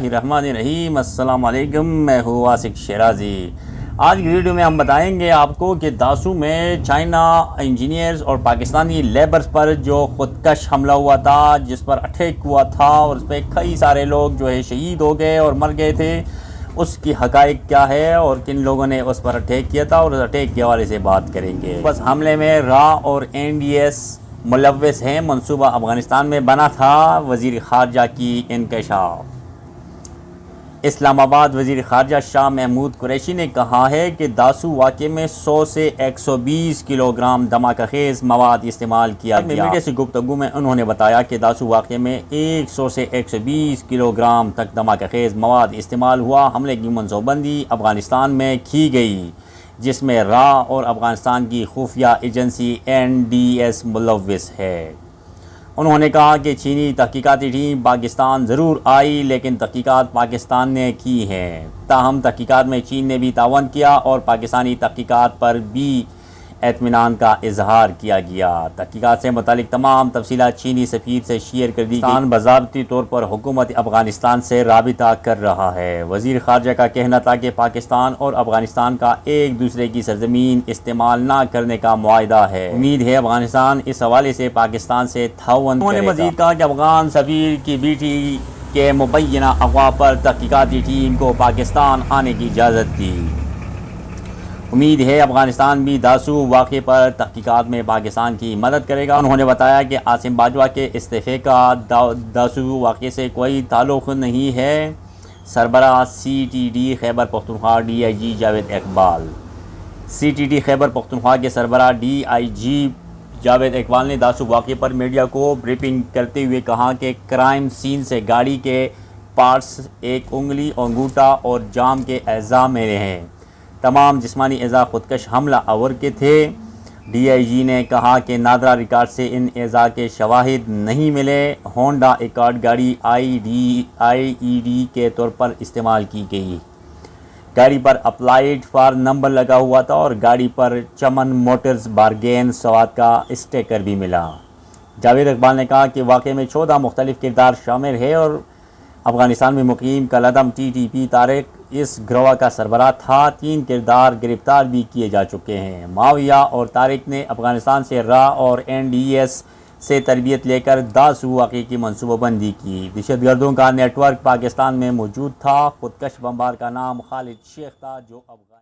बिस्मिल्लाहिर्रहमानिर्रहीम। अस्सलाम वालेकुम, मैं हूँ आसिक शराजी। आज की वीडियो में हम बताएंगे आपको कि दासू में चाइना इंजीनियर्स और पाकिस्तानी लेबर्स पर जो ख़ुदकश हमला हुआ था, जिस पर अटैक हुआ था और उस पर कई सारे लोग जो है शहीद हो गए और मर गए थे, उसकी हक़ाइक़ क्या है और किन लोगों ने उस पर अटैक किया था और उस अटैक के हवाले से बात करेंगे। बस हमले में रा और NDS मुलव्वस हैं। मंसूबा अफ़गानिस्तान में बना था। वज़ीर ख़ारजा की इंकशाफ। इस्लामाबाद वज़ीर ख़ारजा शाह महमूद कुरैशी ने कहा है कि दासू वाक़े में 100 से 120 किलोग्राम धमाका-खेज़ मवाद इस्तेमाल किया गया। मीडिया से गुफ्तगू में उन्होंने बताया कि दासू वाक़े में 100 से 120 किलोग्राम तक धमाका-खेज़ मवाद इस्तेमाल हुआ। हमले की मनसूबबंदी अफ़गानिस्तान में की गई, जिसमें रा और अफ़गानिस्तान की खुफिया एजेंसी NDS मुलव्वस है। उन्होंने कहा कि चीनी तहकीकाती टीम पाकिस्तान ज़रूर आई, लेकिन तहकीकात पाकिस्तान ने की हैं। ताहम तहकीकात में चीन ने भी तावन किया और पाकिस्तानी तहकीकात पर भी एतमीनान का इजहार किया गया। तहकीकात से मुतालिक तमाम तफसीलात चीनी सफ़ीर से शेयर कर दी गई। बाज़ाब्ती तौर पर हुकूमत अफ़गानिस्तान से राबिता कर रहा है। वज़ीर ख़ारजा का कहना था कि पाकिस्तान और अफ़गानिस्तान का एक दूसरे की सरज़मीन इस्तेमाल ना करने का मुआहदा है। उम्मीद है अफ़गानिस्तान इस हवाले से पाकिस्तान से ताउन करेगा। उन्होंने मज़ीद कहा कि अफ़गान सफ़ीर की बेटी के मुबैना अगवा पर तहकीकाती टीम को पाकिस्तान आने की इजाज़त दी। उम्मीद है अफ़गानिस्तान भी दासू वाक़े पर तहकीकात में पाकिस्तान की मदद करेगा। उन्होंने बताया कि आसिम बाजवा के इस्तीफ़े का दासू वाक़े से कोई ताल्लुक़ नहीं है। सरबराह CTD Khyber Pakhtunkhwa DIG Javed Iqbal. CTD Khyber Pakhtunkhwa के सरबराह DIG जावेद इकबाल ने दासू वाक़े पर मीडिया को ब्रीफिंग करते हुए कहा कि क्राइम सीन से गाड़ी के पार्ट्स, एक उंगली, अंगूठा और जाम के अज़ा मिले हैं। तमाम जिस्मानी अज़ा ख़ुदकश हमला आवर के थे। DIG ने कहा कि नादरा रिकॉर्ड से इन अज़ा के शवाहिद नहीं मिले। होंडा अकॉर्ड गाड़ी IED के तौर पर इस्तेमाल की गई। गाड़ी पर अप्लाइड फॉर नंबर लगा हुआ था और गाड़ी पर चमन मोटर्स बारगेन स्वाद का स्टिकर भी मिला। जावेद इकबाल ने कहा कि वाक़े में 14 मुख्तलिफ किरदार शामिल है और अफ़गानिस्तान में मुकीम कलअदम TTP तारिक इस गिरोह का सरबराह था। 3 किरदार गिरफ्तार भी किए जा चुके हैं। माविया और तारिक ने अफ़गानिस्तान से रा और NDS से तरबियत लेकर दासू वाक़े की मनसूबाबंदी की। दहशतगर्दों का नेटवर्क पाकिस्तान में मौजूद था। ख़ुदकश बमबार का नाम खालिद शेख था, जो अफ़गान